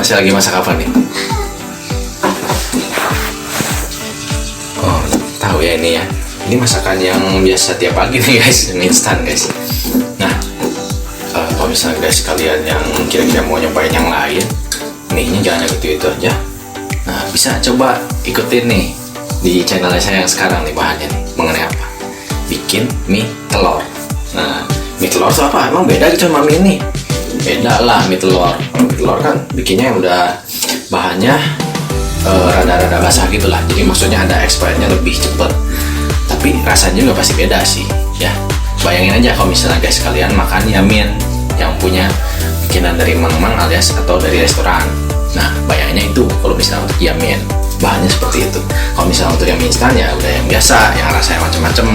Masih lagi masak apa nih? Oh, tahu ya ini ya. Ini masakan yang biasa tiap pagi nih guys, mie instan guys. Nah, kalau misalnya guys kalian yang kira-kira mau nyobain yang lain, mie-nya jangan gitu-itu aja. Nah, bisa coba ikutin nih di channel saya yang sekarang nih bahannya nih. Mengenai apa? Bikin mie telur. Nah, mie telur itu apa? Emang beda gitu sama mie ini? Beda lah mie telur. Mie telur kan bikinnya udah bahannya rada-rada basah gitu lah. Jadi maksudnya ada expirednya lebih cepet. Tapi rasanya juga pasti beda sih ya. Bayangin aja kalau misalnya guys kalian makan yamin yang punya bikinan dari mang-mang alias atau dari restoran. Nah, bayanginnya itu kalau misalnya untuk yamin bahannya seperti itu. Kalau misalnya untuk yang mie instan ya udah yang biasa, yang rasanya macam-macam,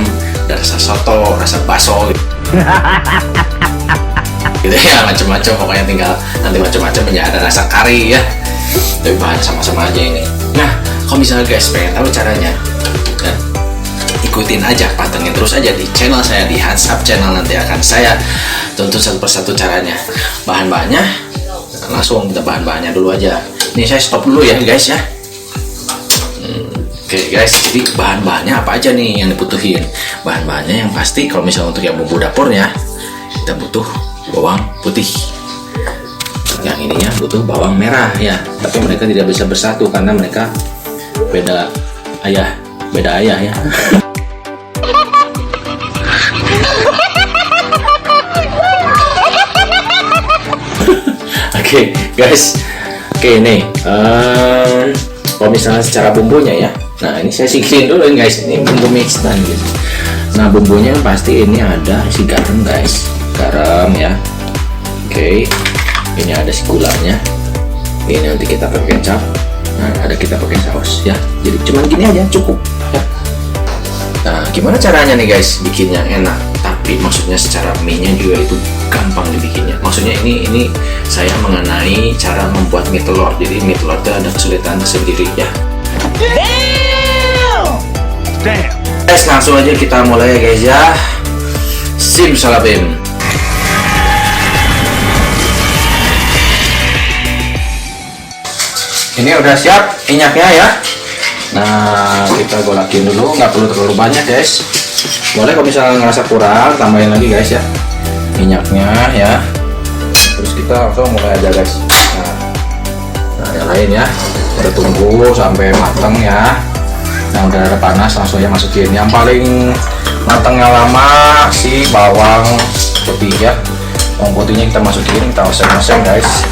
ada rasa soto, rasa bakso gitu. Gitu ya, macam-macam pokoknya, tinggal nanti macam-macam ya, ada rasa kari ya. Tapi bahan sama-sama aja ini. Nah, kalau misalnya guys pengen tahu caranya, ya, ikutin aja, pantengin terus aja di channel saya, di Hansap channel. Nanti akan saya tuntun satu persatu caranya. Bahan-bahannya langsung kita bahan-bahannya dulu aja. Ini saya stop dulu ya guys ya. Oke guys, jadi bahan-bahannya apa aja nih yang dibutuhin? Bahan-bahannya yang pasti kalau misalnya untuk yang bumbu dapurnya, kita butuh bawang putih. Yang ininya butuh bawang merah ya, tapi mereka tidak bisa bersatu karena mereka beda ayah ya. Oke guys, oke nih kalau misalnya secara bumbunya ya, nah ini saya singkirin dulu guys, ini bumbu mie instan gitu. Nah bumbunya pasti ini ada si garam guys, garam ya. Oke, ini ada si gulanya, ini nanti kita pakai kecap, nah ada kita pakai saus ya. Jadi cuman gini aja cukup ya. Nah gimana caranya nih guys bikin yang enak, tapi maksudnya secara mie-nya juga itu gampang dibikinnya. Maksudnya ini saya mengenai cara membuat mie telur. Jadi mie telur itu ada kesulitan sendiri ya. Damn. Guys, langsung aja kita mulai ya guys ya. Simsalabim. Ini udah siap minyaknya ya. Nah kita golakin dulu, nggak perlu terlalu banyak guys. Boleh kalau misalnya ngerasa kurang tambahin lagi guys ya minyaknya ya. Terus kita langsung mulai aja guys. Nah yang lain ya, kita tunggu sampai matang ya. Nah udah ada panas, langsung aja masukin. Yang paling matangnya lama si bawang putih ya. Bawang putihnya kita masukin, kita oseng-oseng guys.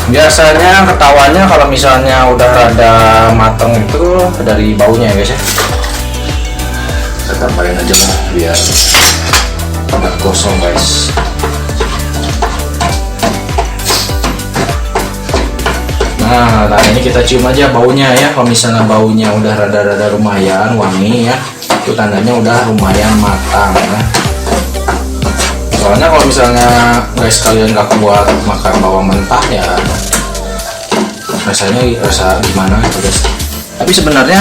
Biasanya ketawanya kalau misalnya udah rada matang itu dari baunya ya guys ya. Kita tambahin aja lah biar agak gosong guys. Nah ini kita cium aja baunya ya. Kalau misalnya baunya udah rada-rada lumayan wangi ya, itu tandanya udah lumayan matang ya. Soalnya kalau misalnya guys kalian gak kuat makan bawang mentah ya, rasanya rasa gimana gitu guys. Tapi sebenarnya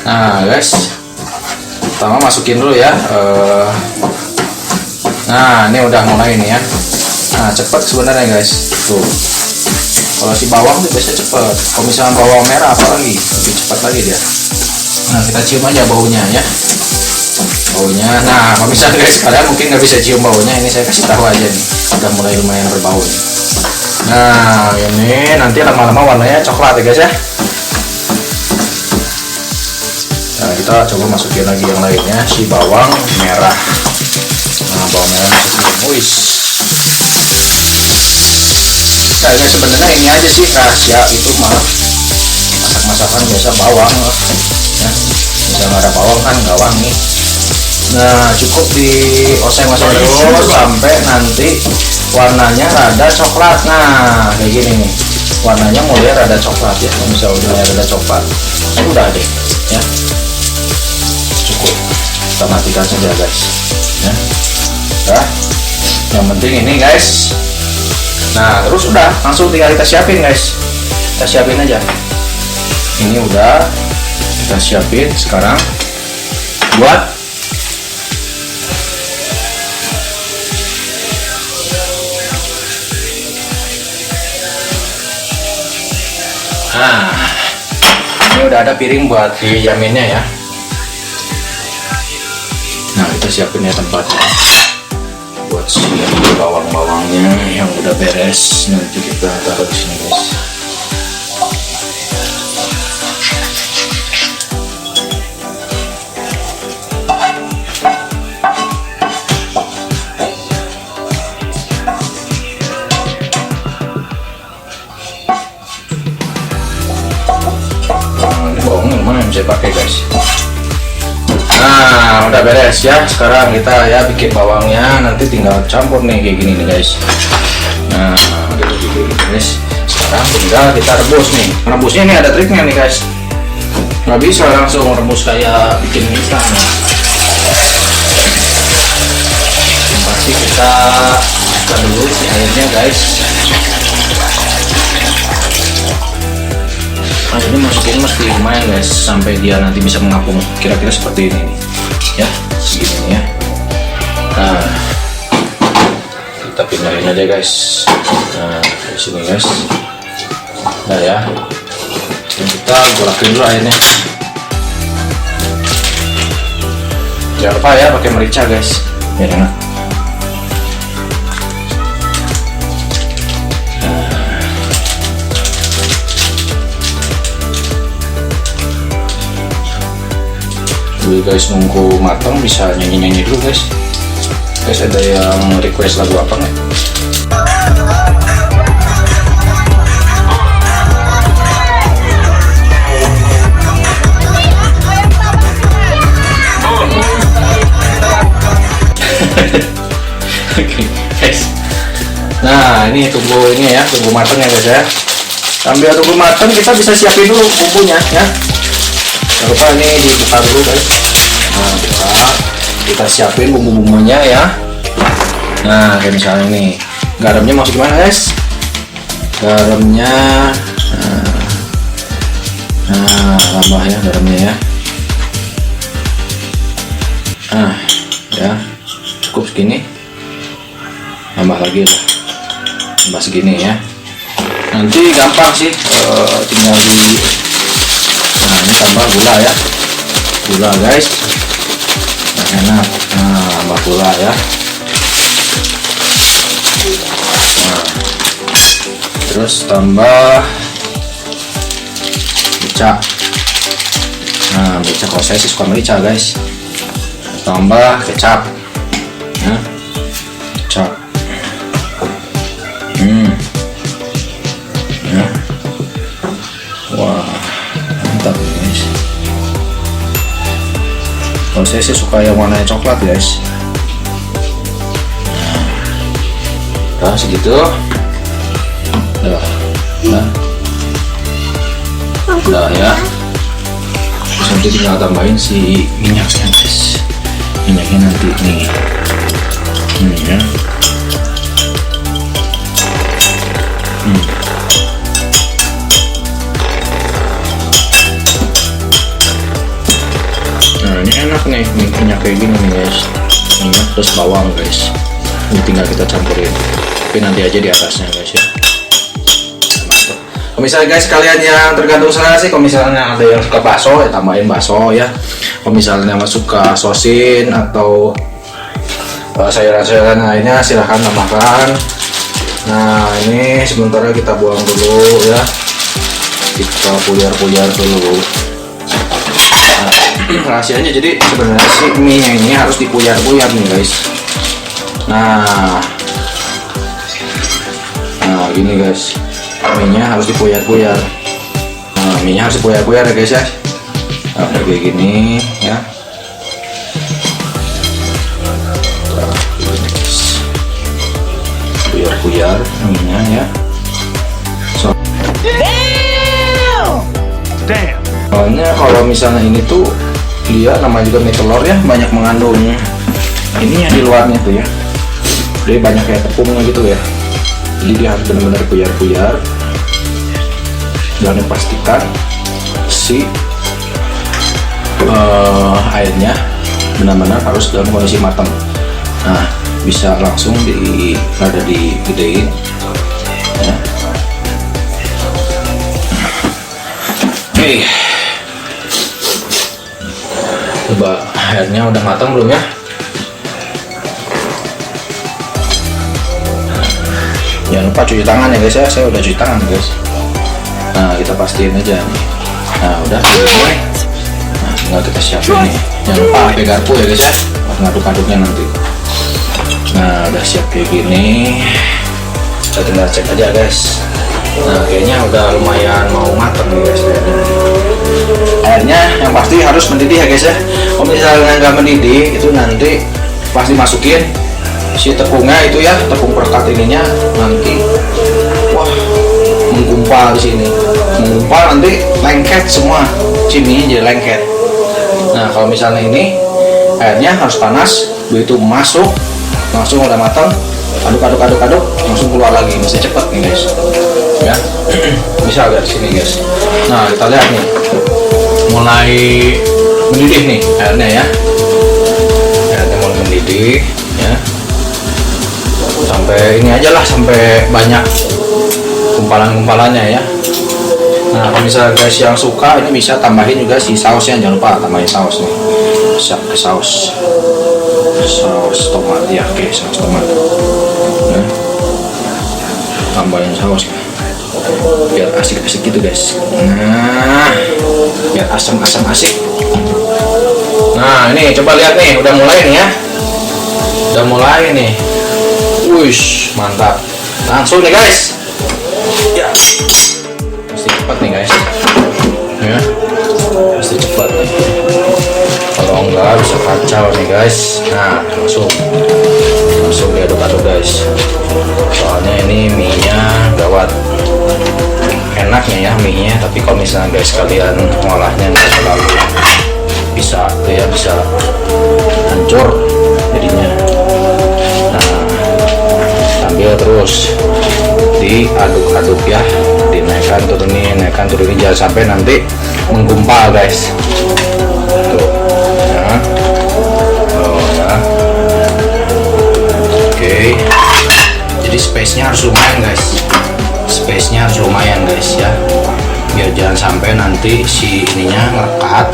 nah guys, pertama masukin dulu ya. Nah ini udah mulai nih ya. Nah cepet sebenarnya guys tuh. Kalau si bawang tuh biasanya cepet. Kalau misalnya bawang merah apalagi lebih cepat lagi dia. Nah kita cium aja baunya ya, baunya. Nah kalau misalnya guys kalian mungkin nggak bisa cium baunya, ini saya kasih tahu aja nih, udah mulai lumayan berbau nih. Nah ini nanti lama-lama warnanya coklat ya guys ya. Nah kita coba masukin lagi yang lainnya, si bawang merah. Nah bawang merah masukin, wis. Nah guys, sebenarnya ini aja sih rahasia itu mah, masak-masakan biasa bawang ya. Misalnya nggak ada bawang kan nggak wangi. Nah cukup di oseng-oseng dulu sampai nanti warnanya rada coklat. Nah kayak gini nih, warnanya mulai rada coklat ya. Kalau misalnya udah rada coklat, udah deh ya. Cukup kita matikan saja guys ya. Nah yang penting ini guys, Nah terus udah langsung tinggal kita siapin guys, kita siapin aja. Ini udah kita siapin sekarang buat ini udah ada piring buat dijaminnya ya. Nah kita siapin ya tempatnya buat siapin bawang-bawangnya yang udah beres, nanti kita taruh di sini guys. Bawangnya lumayan saya pakai guys. Nah udah beres ya, sekarang kita ya bikin bawangnya, nanti tinggal campur nih kayak gini nih guys. Nah udah gini guys, sekarang tinggal kita rebus nih. Rebusnya ini ada triknya nih guys, nggak bisa langsung rebus kayak bikin instan ya. Yang pasti kita buka dulu si airnya guys. Nah ini masukin mesti lumayan guys, sampai dia nanti bisa mengapung kira-kira seperti ini nih ya, segini ya. Nah kita pindahin aja guys. Nah di sini guys. Nah ya, dan kita golakin dulu airnya. Jangan lupa ya pakai merica guys, biar enak. Dulu guys, nunggu matang bisa nyanyi-nyanyi dulu guys. Guys ada yang request lagu apa nggak? Oke guys. Nah ini tunggu ini ya, tunggu matang ya guys ya. Sambil tunggu matang kita bisa siapin dulu bumbunya ya. Jangan lupa ini dibuka dulu guys. Nah kita siapin bumbu-bumbunya ya. Nah kayak misalnya nih, garamnya masuk gimana guys? Garamnya tambah ya garamnya ya. Nah ya cukup segini, tambah lagi lah, tambah segini ya. Nanti gampang sih, tinggal di ini tambah gula ya, gula guys. Nah, enak. Nah tambah gula ya. Nah, terus tambah merica. Nah merica, kalau saya sih suka merica guys. Tambah kecap ya, kecap. Ya. Wah mantap guys. Kalau saya sih suka yang warnanya coklat guys. Nah segitu udah ya. Terus nanti tinggal tambahin si minyaknya guys. Minyaknya nanti nih ini ya. Nah ini enak nih minyak kayak gini nih guys. Minyak terus bawang guys. Ini tinggal kita campurin, tapi nanti aja di atasnya guys ya. Mantap. Kalau misalnya guys kalian yang tergantung selera sih, kalau misalnya ada yang suka bakso ya tambahin bakso ya. Kalau misalnya suka sosin atau sayuran-sayuran lainnya silahkan tambahkan. Nah ini sementara kita buang dulu ya, kita puyar-puyar dulu. Rahasianya jadi sebenarnya si mie ini harus dipuyar-puyar nih guys. Nah gini guys, mie-nya harus dipuyar-puyar. Nah mie-nya harus dipuyar-puyar ya guys ya. Nah, kayak gini ya. Puyar-puyar mie-nya ya. Soalnya kalau misalnya ini tuh dia namanya juga mie telur ya, banyak mengandung ini yang di luarnya tuh ya. Jadi banyak kayak tepungnya gitu ya. Jadi dia harus benar-benar buyar-buyar, dan pastikan si airnya benar-benar harus dalam kondisi matang. Nah, bisa langsung digedein ya. Oke, coba airnya udah matang belum ya? Jangan lupa cuci tangan ya guys ya, saya udah cuci tangan guys. Nah, kita pastiin aja nih. Nah, udah mulai. Nah, tinggal kita siapin nih. Jangan lupa pakai garpu ya guys ya, ngaduk-aduknya nanti. Nah, udah siap kayak gini. Kita tinggal cek aja guys. Nah, kayaknya udah lumayan mau matang nih guys. Airnya yang pasti harus mendidih ya guys ya. Kalau misalnya nggak mendidih, itu nanti pasti masukin si tepungnya itu ya, tepung perekat ininya nanti, wah, menggumpal di sini, menggumpal nanti lengket semua, ciminya jadi lengket. Nah, kalau misalnya ini airnya harus panas, begitu masuk langsung udah matang, aduk, langsung keluar lagi, bisa cepet nih guys, ya. Bisa agak di sini guys. Nah, kita lihat nih, mulai mendidih nih airnya ya, airnya mulai mendidih ya. Sampai ini aja lah, sampai banyak gumpalan-gumpalannya ya. Nah, kalau misalnya guys yang suka ini bisa tambahin juga si sausnya, jangan lupa tambahin saus nih. Bisa pakai saus tomat ya, oke, saus tomat. Nah, tambahin saus biar asik-asik gitu guys. Nah, biar asam-asam asik. Nah, ini coba lihat nih, udah mulai nih ya. Udah mulai nih. Wush, mantap. Langsung nih guys. Ya. Mesti cepat nih guys. Ya. Mesti cepat nih. Kalau enggak bisa kacau nih guys. Nah, langsung diaduk-aduk guys. Soalnya ini mie-nya gawat. Enaknya ya mie-nya, tapi kalau misalnya guys kalian ngolahnya nggak terlalu bisa tuh ya, bisa hancur jadinya. Sambil terus diaduk-aduk ya, dinaikkan turunin, jangan sampai nanti menggumpal guys. Tuh ya. Oh ya. Oke. Jadi space-nya harus lumayan guys ya, biar jangan sampai nanti si ininya ngerekat,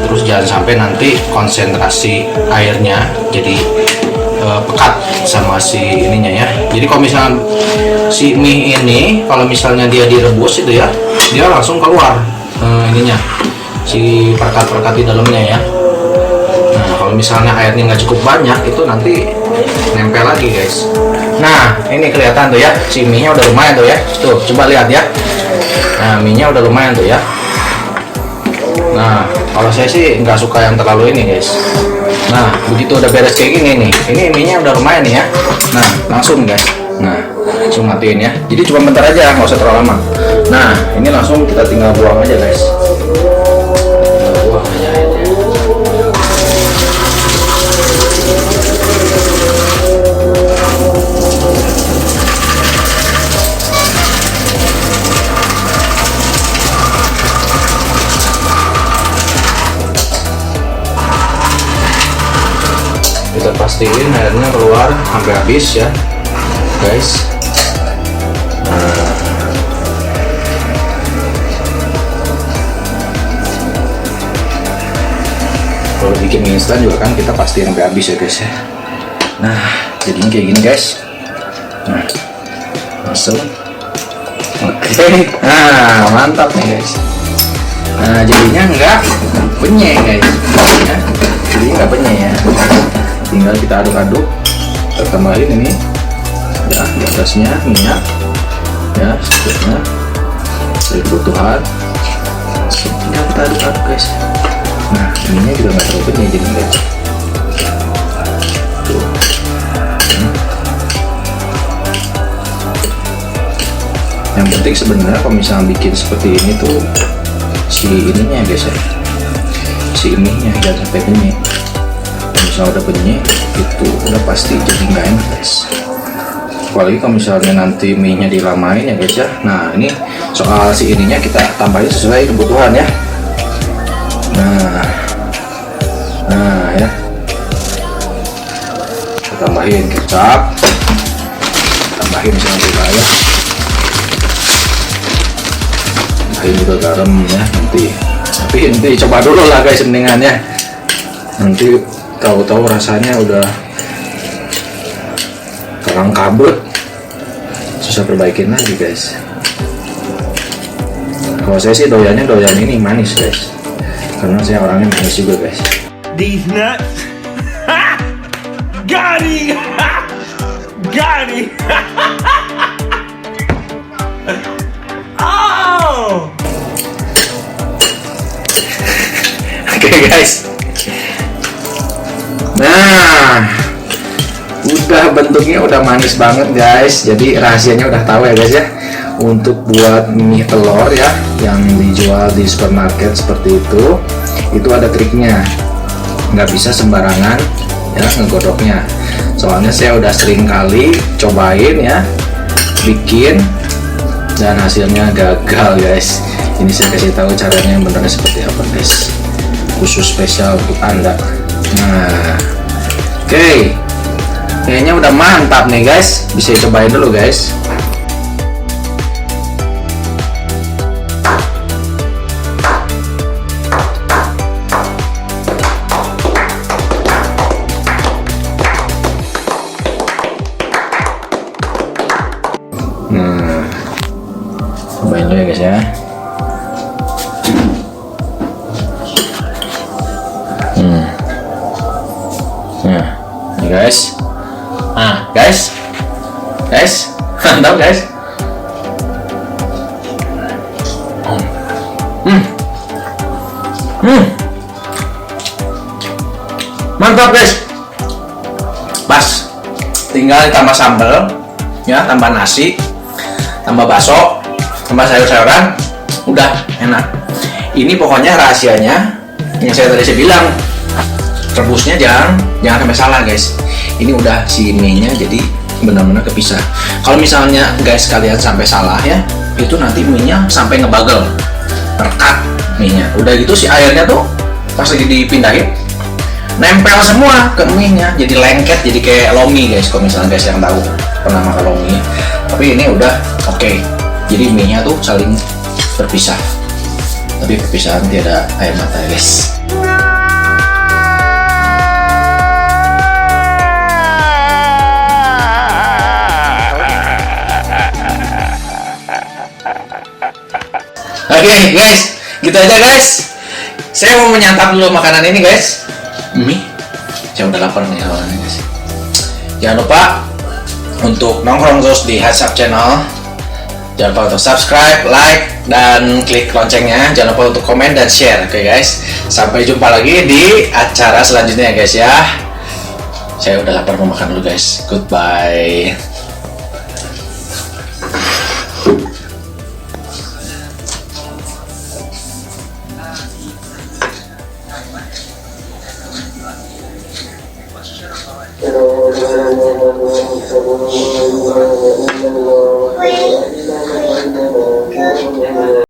terus jangan sampai nanti konsentrasi airnya jadi pekat sama si ininya ya. Jadi kalau misalnya si mie ini, kalau misalnya dia direbus itu ya, dia langsung keluar ininya, si perekat-perekat di dalamnya ya. Nah, kalau misalnya airnya nggak cukup banyak, itu nanti nempel lagi guys. Nah, ini kelihatan tuh ya, si mie nya udah lumayan tuh ya. Tuh, coba lihat ya. Nah, mie nya udah lumayan tuh ya. Nah, kalau saya sih nggak suka yang terlalu ini guys. Nah, begitu udah beres kayak gini nih, ini mie-nya udah lumayan nih ya. Nah, langsung guys. Nah, langsung matiin ya. Jadi cuma bentar aja, nggak usah terlalu lama. Nah, ini langsung kita tinggal buang aja guys. Tinggal buang aja airnya. Kita pastiin airnya keluar sampai habis ya guys. Nah, kalau bikin mie instan juga kan kita pastiin sampai habis ya guys ya. Nah, jadinya kayak gini guys. Nah, langsung oke. Nah, mantap nih guys. Nah, jadinya enggak penyek guys ya. Jadi enggak penyek ya. Tinggal kita aduk-aduk, kita tambahin ini ya, di atasnya minyak ya, seterusnya dari kebutuhan, tinggal kita aduk-aduk guys. Nah, ininya juga nggak terlalu penyet jadi guys. Tuh. Yang penting sebenarnya kalau misalnya bikin seperti ini tuh si ininya guys ya, si mie-nya jangan sampai penyet. Misalnya udah penyet itu udah pasti jadi nggak enak guys. apalagi kalau misalnya nanti mie nya dilamain ya guys ya. Nah ini soal si ininya kita tambahin sesuai kebutuhan ya. Nah ya, kita tambahin kecap, tambahin misalnya juga ya, tambahin juga garam ya nanti. Tapi nanti coba dulu lah guys mendingan ya, nanti tahu-tahu rasanya udah kurang kabut, susah perbaikin lagi guys. Kalau saya sih doyan ini manis guys, karena saya orangnya manis juga guys. These nuts. Got him. Got him. Oh. Oke guys. Nah, udah bentuknya udah manis banget guys. Jadi rahasianya udah tahu ya guys ya. Untuk buat mie telur ya yang dijual di supermarket seperti itu ada triknya. Nggak bisa sembarangan ya ngegodoknya. Soalnya saya udah sering kali cobain ya bikin dan hasilnya gagal guys. Ini saya kasih tahu caranya yang benernya seperti apa guys. Khusus spesial untuk Anda. Nah, oke. Kayaknya udah mantap nih guys. Bisa cobain dulu guys. Nah, cobain dulu ya guys ya. Nah, ini guys. Nah, guys, mantap guys. Mantap guys. Pas. Tinggal ditambah sambal, ya, tambah nasi, tambah bakso, tambah sayur-sayuran, udah enak. Ini pokoknya rahasianya yang saya tadi bilang, rebusnya jangan sampai salah guys. Ini udah si mie-nya jadi benar-benar kepisah. Kalau misalnya guys kalian sampai salah ya, itu nanti mie-nya sampai ngebagel, rekat mie-nya. Udah gitu si airnya tuh pas lagi dipindahin nempel semua ke mie-nya, jadi lengket, jadi kayak lomi guys. Kalau misalnya guys yang tahu pernah makan lomi, tapi ini udah oke. Jadi mie-nya tuh saling berpisah, tapi perpisahan tiada air mata guys. Oke guys, gitu aja guys. Saya mau menyantap dulu makanan ini guys. Mie, saya udah lapar nih awalnya guys. Jangan lupa untuk nongkrong terus di Heads Up Channel. Jangan lupa untuk subscribe, like, dan klik loncengnya. Jangan lupa untuk komen dan share. Oke guys, sampai jumpa lagi di acara selanjutnya guys ya. Saya udah lapar mau makan dulu guys. Goodbye. Hello.